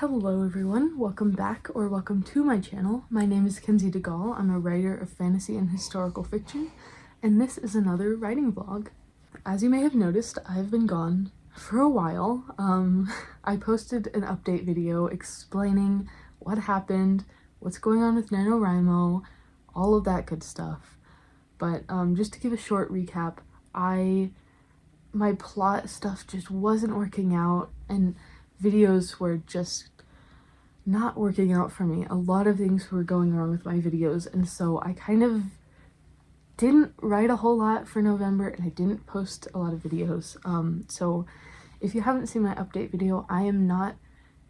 Hello everyone, welcome back or welcome to my channel. My name is Kenzie DeGaulle. I'm a writer of fantasy and historical fiction, and this is another writing vlog. As you may have noticed, I've been gone for a while. I posted an update video explaining what happened, what's going on with NaNoWriMo, all of that good stuff. But just to give a short recap, my plot stuff just wasn't working out, and videos were just not working out for me. A lot of things were going wrong with my videos, and so I kind of didn't write a whole lot for November, and I didn't post a lot of videos. So if you haven't seen my update video, I am not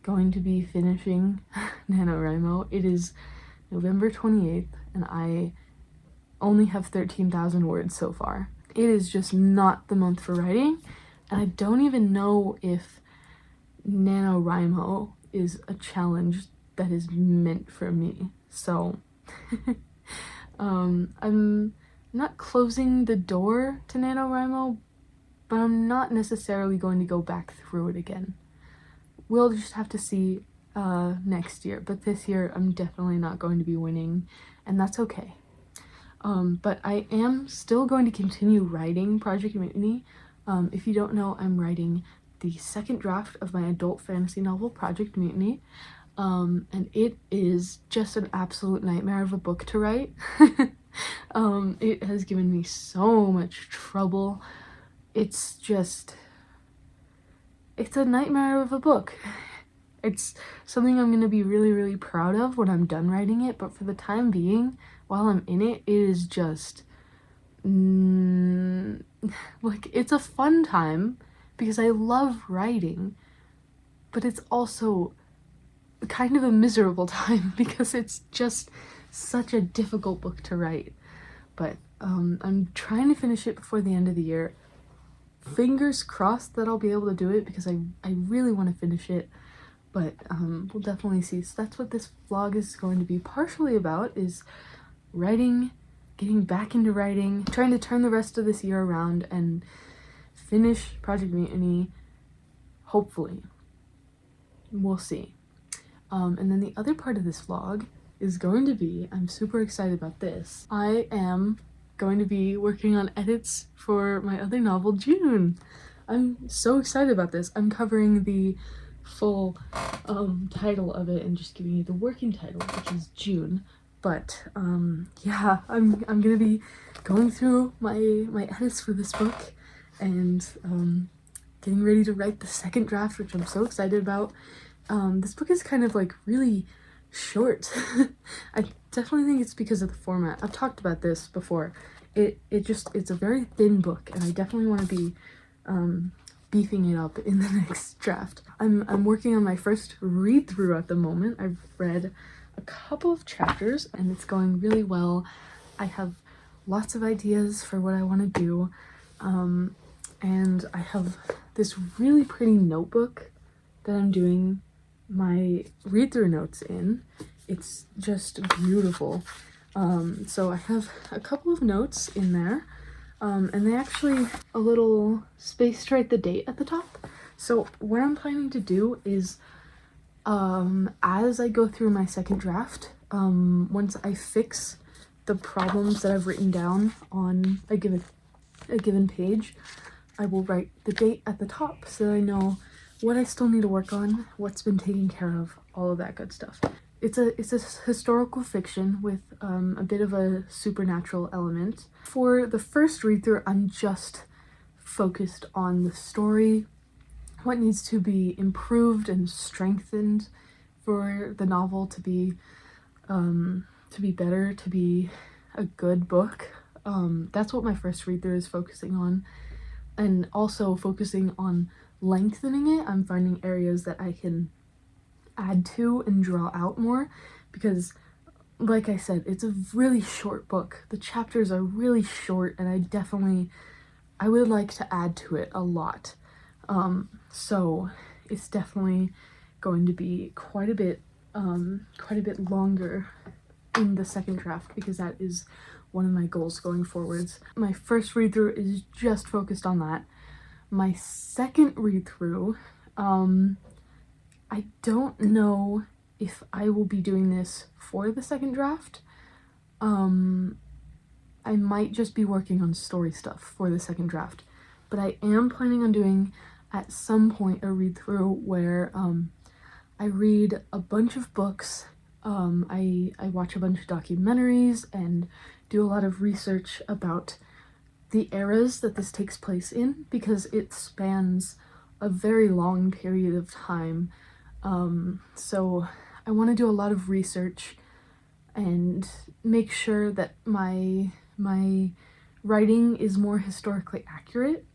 going to be finishing NaNoWriMo. It is November 28th, and I only have 13,000 words so far. It is just not the month for writing, and I don't even know if NaNoWriMo is a challenge that is meant for me. So I'm not closing the door to NaNoWriMo, but I'm not necessarily going to go back through it again. We'll just have to see next year, but this year I'm definitely not going to be winning, and that's okay. But I am still going to continue writing Project Mutiny. If you don't know, I'm writing the second draft of my adult fantasy novel, Project Mutiny, and it is just an absolute nightmare of a book to write. It has given me so much trouble. It's a nightmare of a book. It's something I'm going to be really, really proud of when I'm done writing it, but for the time being, while I'm in it, it is just, like, it's a fun time, because I love writing, but it's also kind of a miserable time because it's just such a difficult book to write. But I'm trying to finish it before the end of the year. Fingers crossed that I'll be able to do it, because I really want to finish it, but we'll definitely see. So that's what this vlog is going to be partially about, is writing, getting back into writing, trying to turn the rest of this year around and finish Project Mutiny, hopefully. We'll see. And then the other part of this vlog is going to be, I'm super excited about this, I am going to be working on edits for my other novel, June. I'm so excited about this. I'm covering the full title of it and just giving you the working title, which is June. But yeah, I'm gonna be going through my edits for this book and getting ready to write the second draft, which I'm so excited about. This book is kind of like really short. I definitely think it's because of the format. I've talked about this before. It's a very thin book, and I definitely want to be beefing it up in the next draft. I'm working on my first read through at the moment. I've read a couple of chapters and it's going really well. I have lots of ideas for what I want to do, and I have this really pretty notebook that I'm doing my read-through notes in. It's just beautiful. So I have a couple of notes in there, and they actually a little space to write the date at the top. So what I'm planning to do is, as I go through my second draft, once I fix the problems that I've written down on a given page, I will write the date at the top so that I know what I still need to work on, what's been taken care of, all of that good stuff. It's a historical fiction with a bit of a supernatural element. For the first read through, I'm just focused on the story, what needs to be improved and strengthened for the novel to be better, to be a good book. That's what my first read through is focusing on, and also focusing on lengthening it. I'm finding areas that I can add to and draw out more, because like I said, it's a really short book. The chapters are really short, and I would like to add to it a lot. So it's definitely going to be quite a bit longer in the second draft, because that is one of my goals going forwards. My first read through is just focused on that. My second read through, I don't know if I will be doing this for the second draft. I might just be working on story stuff for the second draft, but I am planning on doing at some point a read through where I read a bunch of books, I watch a bunch of documentaries and do a lot of research about the eras that this takes place in, because it spans a very long period of time. So I want to do a lot of research and make sure that my writing is more historically accurate.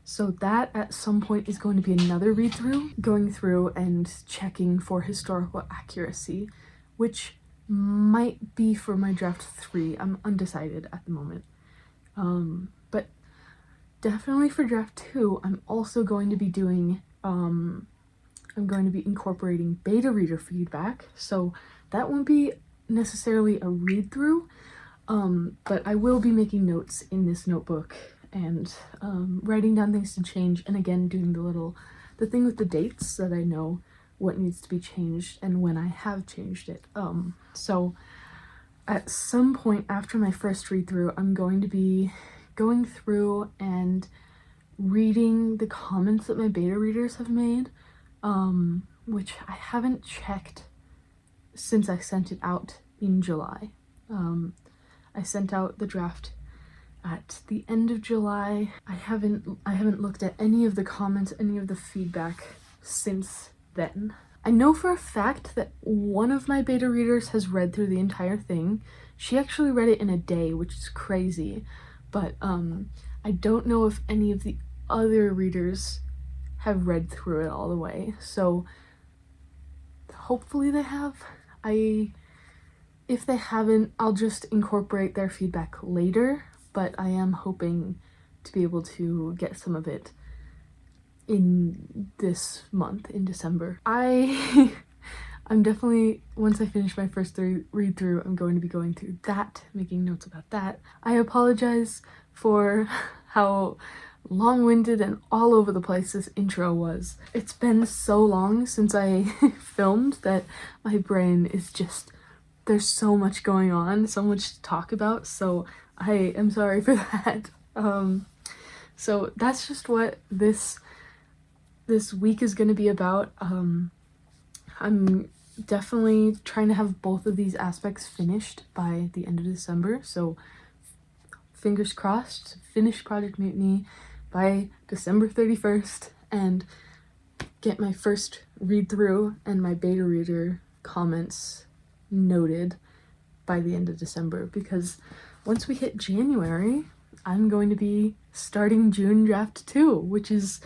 So that at some point is going to be another read through, going through and checking for historical accuracy, which might be for my draft 3. I'm undecided at the moment. But definitely for draft 2, I'm also going to be doing, I'm going to be incorporating beta reader feedback. So that won't be necessarily a read through, but I will be making notes in this notebook and writing down things to change, and again doing the thing with the dates so that I know what needs to be changed and when I have changed it. So at some point after my first read through, I'm going to be going through and reading the comments that my beta readers have made, which I haven't checked since I sent it out in July. I sent out the draft at the end of July. I haven't looked at any of the comments, any of the feedback since then. I know for a fact that one of my beta readers has read through the entire thing. She actually read it in a day, which is crazy, but I don't know if any of the other readers have read through it all the way, so hopefully they have. If they haven't, I'll just incorporate their feedback later, but I am hoping to be able to get some of it in this month, in December. I'm definitely, once I finish my first read through, I'm going to be going through that, making notes about that. I apologize for how long-winded and all over the place this intro was. It's been so long since I filmed that my brain is just, there's so much going on, so much to talk about, so I am sorry for that. So that's just what this week is going to be about. I'm definitely trying to have both of these aspects finished by the end of December, so fingers crossed, finish Project Mutiny by December 31st and get my first read through and my beta reader comments noted by the end of December, because once we hit January, I'm going to be starting June draft 2, which is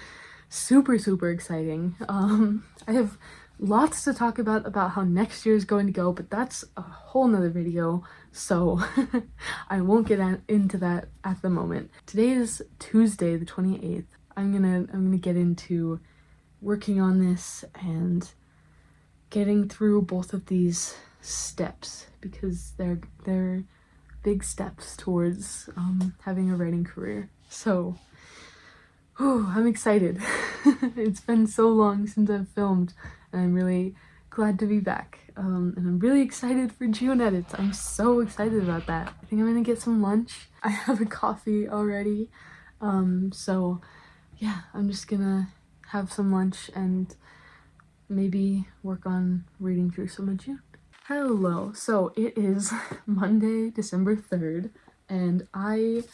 super exciting. I have lots to talk about how next year is going to go, but that's a whole nother video, so I won't get into that at the moment. Today is Tuesday the 28th. I'm gonna get into working on this and getting through both of these steps, because they're big steps towards having a writing career. So I'm excited. It's been so long since I've filmed, and I'm really glad to be back. And I'm really excited for June edits. I'm so excited about that. I think I'm gonna get some lunch. I have a coffee already. So yeah, I'm just gonna have some lunch and maybe work on reading through some of June. Hello, so it is Monday, December 3rd, and I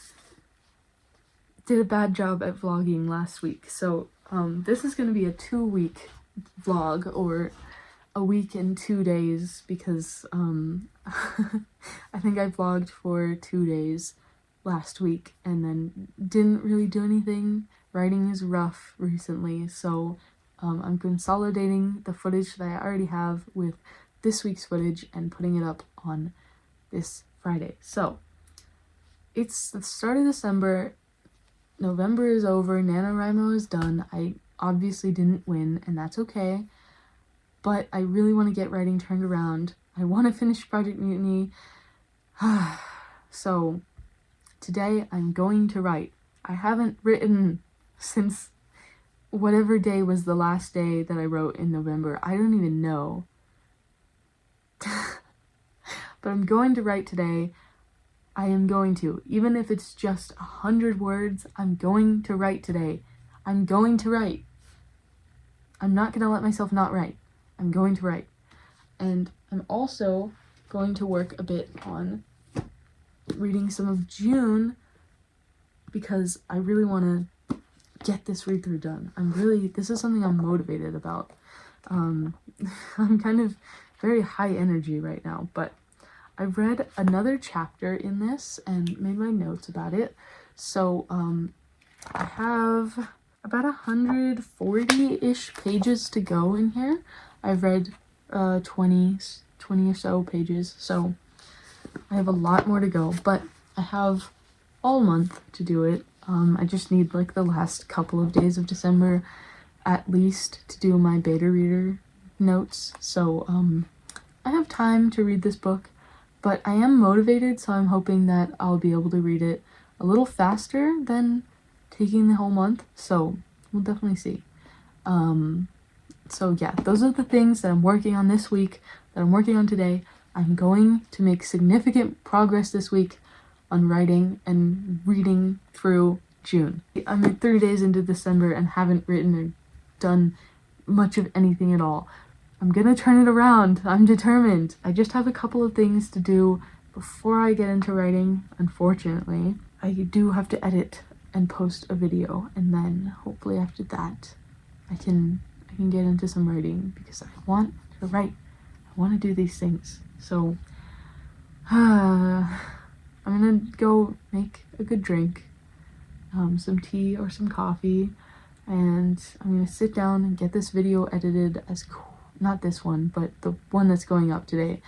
did a bad job at vlogging last week, so this is going to be a 2-week vlog, or a week and 2 days, because I think I vlogged for 2 days last week and then didn't really do anything. Writing is rough recently, so I'm consolidating the footage that I already have with this week's footage and putting it up on this Friday. So it's the start of December. November is over. NaNoWriMo is done. I obviously didn't win, and that's okay, but I really want to get writing turned around. I want to finish Project Mutiny. So today I'm going to write. I haven't written since whatever day was the last day that I wrote in November. I don't even know. But I'm going to write today. I am going to. Even if it's just 100 words, I'm going to write today. I'm going to write. I'm not going to let myself not write. I'm going to write. And I'm also going to work a bit on reading some of June because I really want to get this read through done. This is something I'm motivated about. I'm kind of very high energy right now, but I've read another chapter in this and made my notes about it. So I have about 140-ish pages to go in here. I've read 20 or so pages, so I have a lot more to go, but I have all month to do it. I just need like the last couple of days of December at least to do my beta reader notes, so I have time to read this book, but I am motivated, so I'm hoping that I'll be able to read it a little faster than taking the whole month, so we'll definitely see. So yeah, those are the things that I'm working on this week, that I'm working on today. I'm going to make significant progress this week on writing and reading through June. I'm 3 days into December and haven't written or done much of anything at all. I'm gonna turn it around. I'm determined. I just have a couple of things to do before I get into writing, unfortunately. I do have to edit and post a video, and then hopefully after that I can get into some writing because I want to write. I want to do these things. So I'm gonna go make a good drink, some tea or some coffee, and I'm gonna sit down and get this video edited as not this one, but the one that's going up today,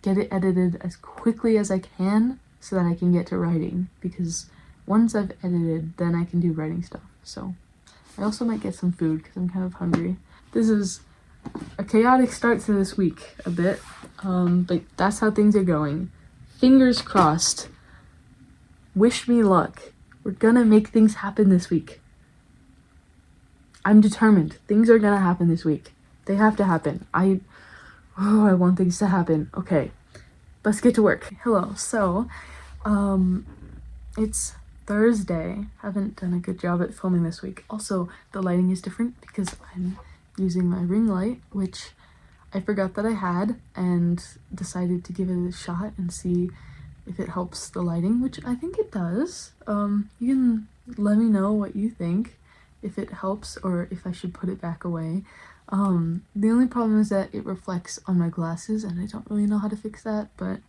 get it edited as quickly as I can so that I can get to writing, because once I've edited, then I can do writing stuff. So I also might get some food because I'm kind of hungry. This is a chaotic start to this week a bit, but that's how things are going. Fingers crossed. Wish me luck. We're gonna make things happen this week. I'm determined. Things are gonna happen this week. They have to happen. I want things to happen. Okay, let's get to work. Hello. So, it's Thursday. Haven't done a good job at filming this week. Also, the lighting is different because I'm using my ring light, which I forgot that I had, and decided to give it a shot and see if it helps the lighting, which I think it does. You can let me know what you think, if it helps or if I should put it back away. The only problem is that it reflects on my glasses and I don't really know how to fix that, but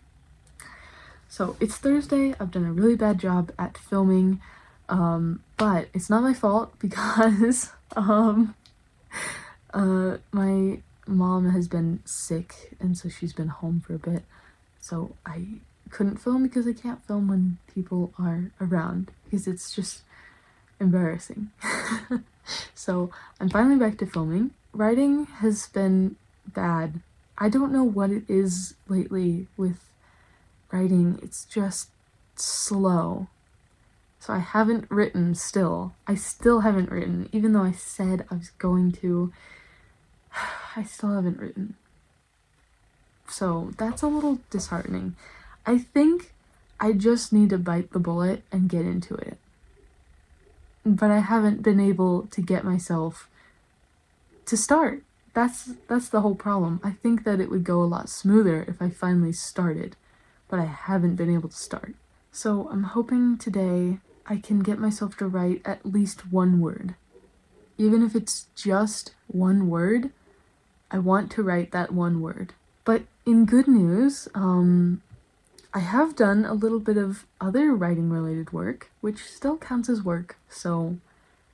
so it's Thursday. I've done a really bad job at filming, but it's not my fault because my mom has been sick and so she's been home for a bit, so I couldn't film because I can't film when people are around because it's just embarrassing. So I'm finally back to filming. Writing has been bad. I don't know what it is lately with writing. It's just slow. So I haven't written still. I still haven't written, even though I said I was going to. I still haven't written. So that's a little disheartening. I think I just need to bite the bullet and get into it. But I haven't been able to get myself to start. That's the whole problem. I think that it would go a lot smoother if I finally started, but I haven't been able to start. So I'm hoping today I can get myself to write at least one word. Even if it's just one word, I want to write that one word. But in good news, I have done a little bit of other writing related work, which still counts as work, so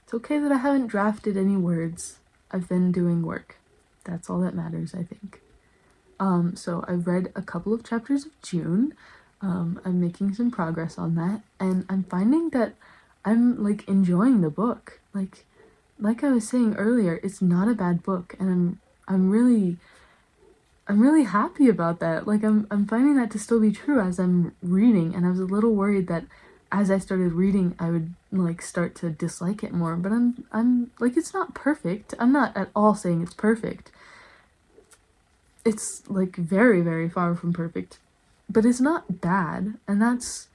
it's okay that I haven't drafted any words. I've been doing work. That's all that matters, I think. So I've read a couple of chapters of June. I'm making some progress on that, and I'm finding that I'm like enjoying the book. Like I was saying earlier, it's not a bad book, and I'm really happy about that. Like I'm finding that to still be true as I'm reading, and I was a little worried that as I started reading, I would like start to dislike it more. But I'm like, it's not perfect. I'm not at all saying it's perfect. It's like very, very far from perfect, but it's not bad, and that's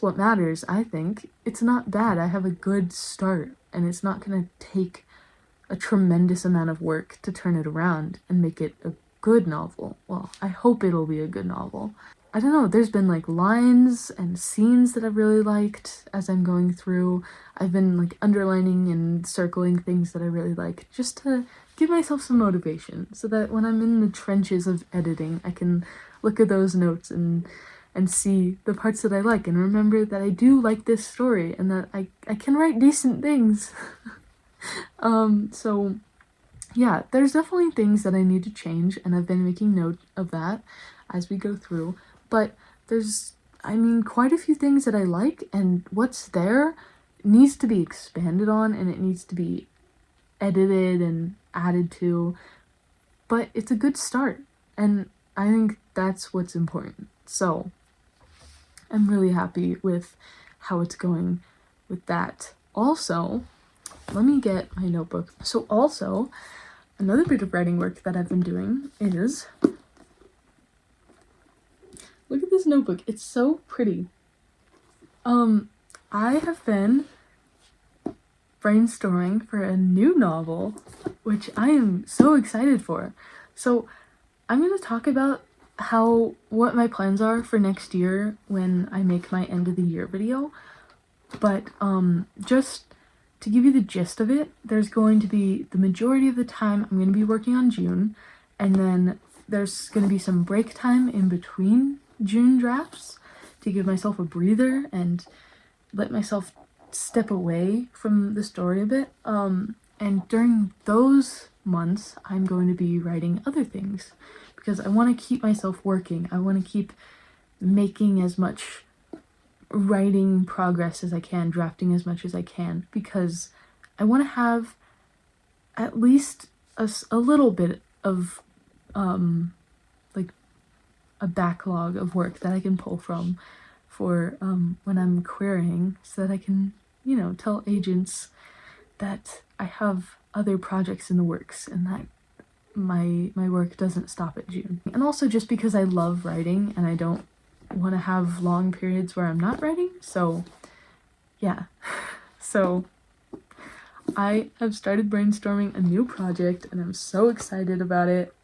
what matters. I think it's not bad. I have a good start, and it's not gonna take a tremendous amount of work to turn it around and make it a good novel. Well, I hope it'll be a good novel. I don't know, there's been like lines and scenes that I've really liked as I'm going through. I've been like underlining and circling things that I really like just to give myself some motivation so that when I'm in the trenches of editing, I can look at those notes and see the parts that I like and remember that I do like this story and that I can write decent things. So yeah, there's definitely things that I need to change, and I've been making note of that as we go through, but there's, I mean, quite a few things that I like, and what's there needs to be expanded on, and it needs to be edited and added to, but it's a good start, and I think that's what's important. So I'm really happy with how it's going with that. Also, let me get my notebook. So also, another bit of writing work that I've been doing is, look at this notebook. It's so pretty. I have been brainstorming for a new novel, which I am so excited for. So I'm going to talk about what my plans are for next year when I make my end of the year video. But just to give you the gist of it, there's going to be, the majority of the time I'm going to be working on June, and then there's going to be some break time in between June drafts to give myself a breather and let myself step away from the story a bit. And during those months, I'm going to be writing other things because I want to keep myself working. I want to keep making as much writing progress as I can, drafting as much as I can, because I want to have at least a little bit of like a backlog of work that I can pull from for when I'm querying, so that I can, you know, tell agents that I have other projects in the works and that my work doesn't stop at June. And also just because I love writing and I don't want to have long periods where I'm not writing. So yeah, so I have started brainstorming a new project and I'm so excited about it.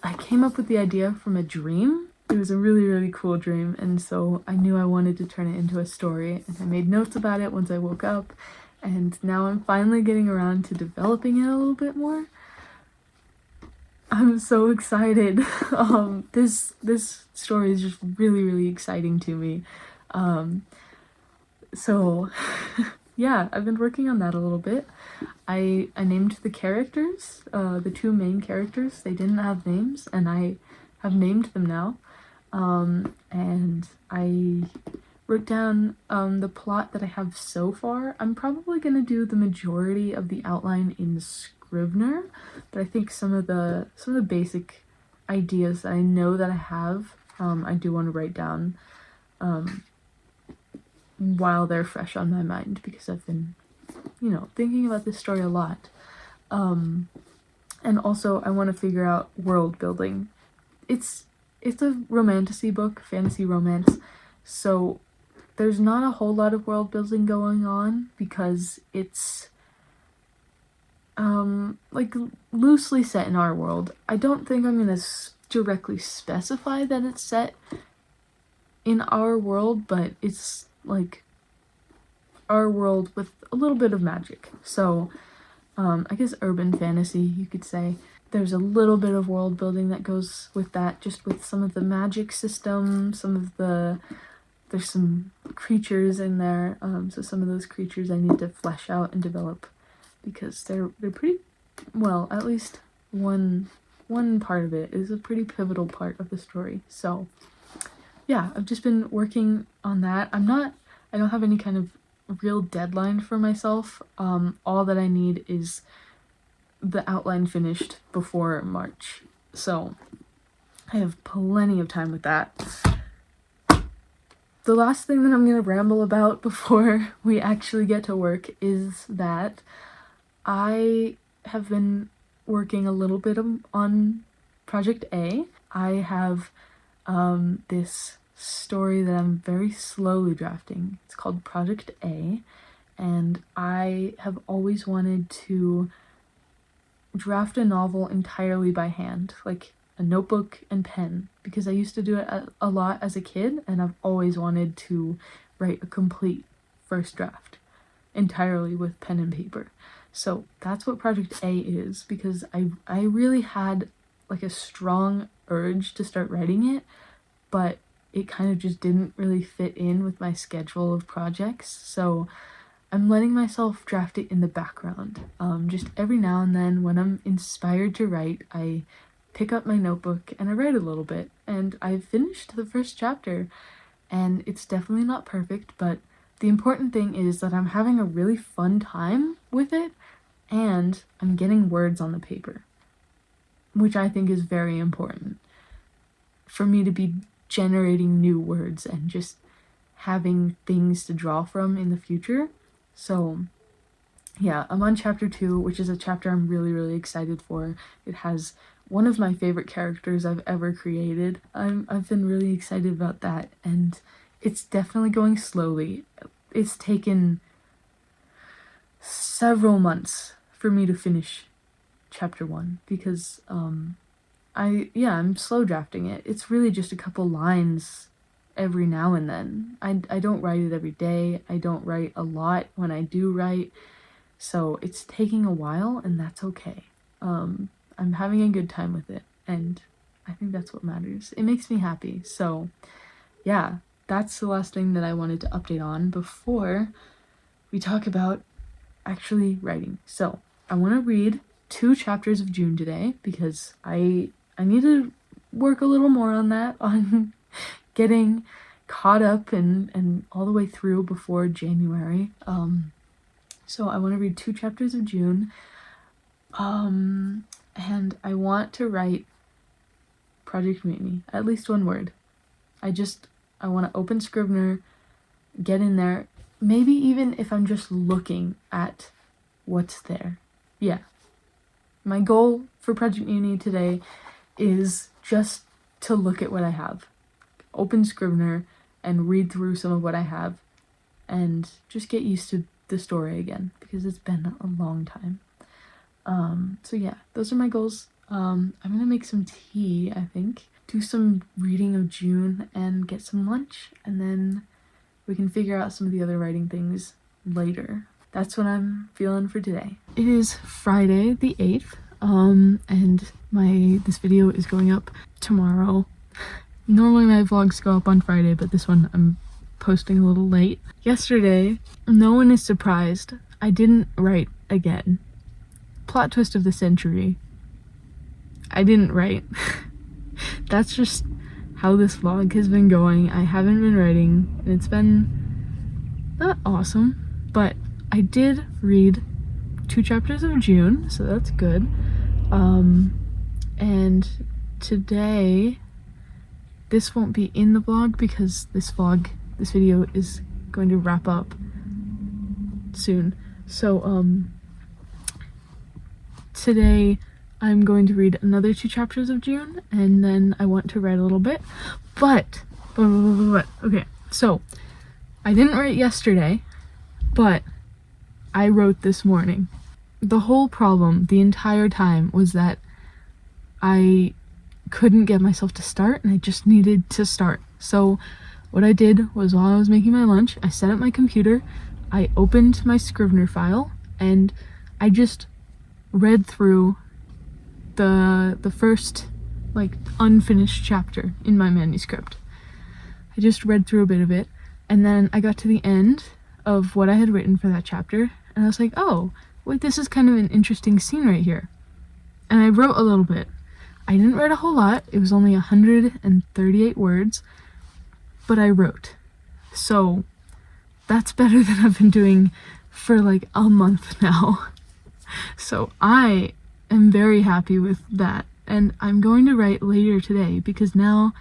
I came up with the idea from a dream. It was a really, really cool dream, and so I knew I wanted to turn it into a story, and I made notes about it once I woke up, and now I'm finally getting around to developing it a little bit more. I'm so excited. This story is just really, really exciting to me. So yeah, I've been working on that a little bit. I named the characters, the two main characters. They didn't have names, and I have named them now. And I wrote down the plot that I have so far. I'm probably gonna do the majority of the outline in Scrivener, but I think some of the basic ideas that I know that I have, I do want to write down while they're fresh on my mind, because I've been, you know, thinking about this story a lot. And also I want to figure out world building. It's a romantasy book, fantasy romance, so there's not a whole lot of world building going on because it's like loosely set in our world. I don't think I'm gonna directly specify that it's set in our world, but it's like our world with a little bit of magic. So I guess urban fantasy, you could say. There's a little bit of world building that goes with that, just with some of the magic system, there's some creatures in there, so some of those creatures I need to flesh out and develop, because they're pretty, well, at least one part of it is a pretty pivotal part of the story. So yeah, I've just been working on that. I don't have any kind of real deadline for myself. All that I need is the outline finished before March, so I have plenty of time with that. the last thing that I'm gonna ramble about before we actually get to work is that I have been working a little bit on Project A. I have this story that I'm very slowly drafting. It's called Project A, and I have always wanted to draft a novel entirely by hand, like a notebook and pen, because I used to do it a lot as a kid, and I've always wanted to write a complete first draft entirely with pen and paper. So that's what Project A is, because I really had like a strong urge to start writing it, but it kind of just didn't really fit in with my schedule of projects. So I'm letting myself draft it in the background. Just every now and then when I'm inspired to write, I pick up my notebook and I write a little bit. And I've finished the first chapter, and it's definitely not perfect, but the important thing is that I'm having a really fun time with it, and I'm getting words on the paper, which I think is very important for me to be generating new words and just having things to draw from in the future. So yeah, I'm on chapter 2, which is a chapter I'm really, really excited for. It has one of my favorite characters I've ever created. I've been really excited about that, and it's definitely going slowly. It's taken several months for me to finish chapter 1 because I'm slow drafting it. It's really just a couple lines every now and then. I don't write it every day. I don't write a lot when I do write. So it's taking a while, and that's okay. I'm having a good time with it, and I think that's what matters. It makes me happy. So yeah, that's the last thing that I wanted to update on before we talk about actually writing. So I want to read 2 chapters of June today because I need to work a little more on that, on getting caught up and all the way through before January. So I want to read 2 chapters of June, and I want to write Project Mutiny, at least 1 word. I want to open Scrivener, get in there, maybe even if I'm just looking at what's there. Yeah. My goal for Project Mutiny today is just to look at what I have. Open Scrivener and read through some of what I have and just get used to the story again because it's been a long time. So yeah, those are my goals. I'm gonna make some tea, I think, do some reading of June and get some lunch, and then we can figure out some of the other writing things later. That's what I'm feeling for today. It is Friday the 8th, and this video is going up tomorrow. Normally my vlogs go up on Friday, but this one I'm posting a little late. Yesterday, no one is surprised, I didn't write again. Plot twist of the century. I didn't write. That's just how this vlog has been going. I haven't been writing, and it's been not awesome, but I did read 2 chapters of June, so that's good. And today, this won't be in the vlog because this video is going to wrap up soon. So, today I'm going to read another 2 chapters of June, and then I want to write a little bit. But okay, so I didn't write yesterday, but I wrote this morning. The whole problem the entire time was that I couldn't get myself to start, and I just needed to start. So what I did was, while I was making my lunch, I set up my computer, I opened my Scrivener file, and I just read through the first like unfinished chapter in my manuscript. I just read through a bit of it, and then I got to the end of what I had written for that chapter, and I was like, oh wait, this is kind of an interesting scene right here. And I wrote a little bit. I didn't write a whole lot. It was only 138 words, but I wrote. So that's better than I've been doing for like a month now. So I am very happy with that, and I'm going to write later today because now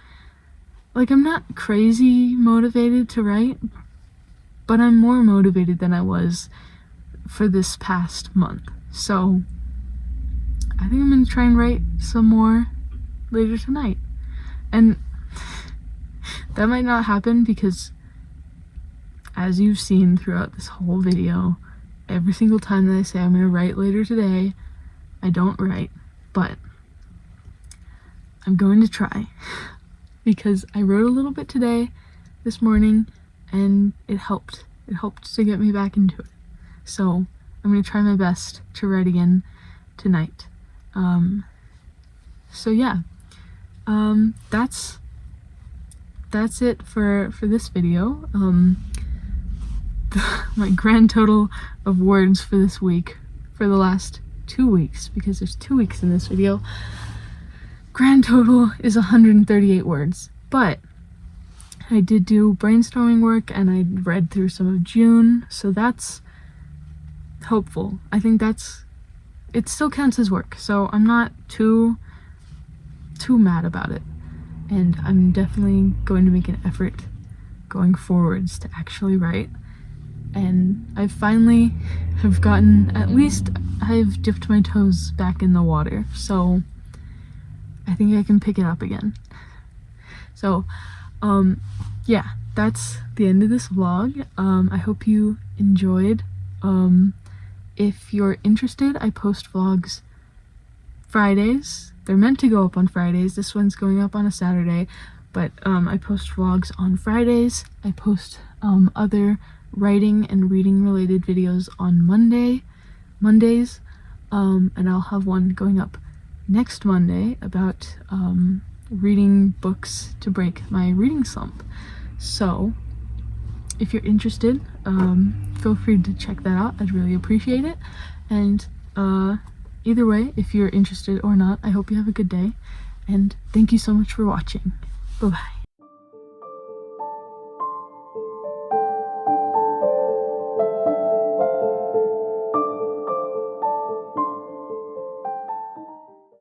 like, I'm not crazy motivated to write, but I'm more motivated than I was for this past month. So I think I'm gonna try and write some more later tonight. And that might not happen because, as you've seen throughout this whole video, every single time that I say I'm gonna write later today, I don't write, but I'm going to try because I wrote a little bit today, this morning, and it helped. It helped to get me back into it. So I'm gonna try my best to write again tonight. So yeah, that's it for this video. My grand total of words for this week, for the last 2 weeks, because there's 2 weeks in this video, grand total is 138 words. But I did do brainstorming work and I read through some of June, so that's hopeful. I think it still counts as work, so I'm not too mad about it. And I'm definitely going to make an effort going forwards to actually write. And I finally have gotten, at least I've dipped my toes back in the water, so I think I can pick it up again. So, yeah, that's the end of this vlog. I hope you enjoyed. If you're interested, I post vlogs Fridays. They're meant to go up on Fridays. This one's going up on a Saturday, but I post vlogs on Fridays. I post other writing and reading related videos on Mondays, and I'll have one going up next Monday about reading books to break my reading slump. So if you're interested, feel free to check that out. I'd really appreciate it. And either way, if you're interested or not, I hope you have a good day, and thank you so much for watching. Bye-bye.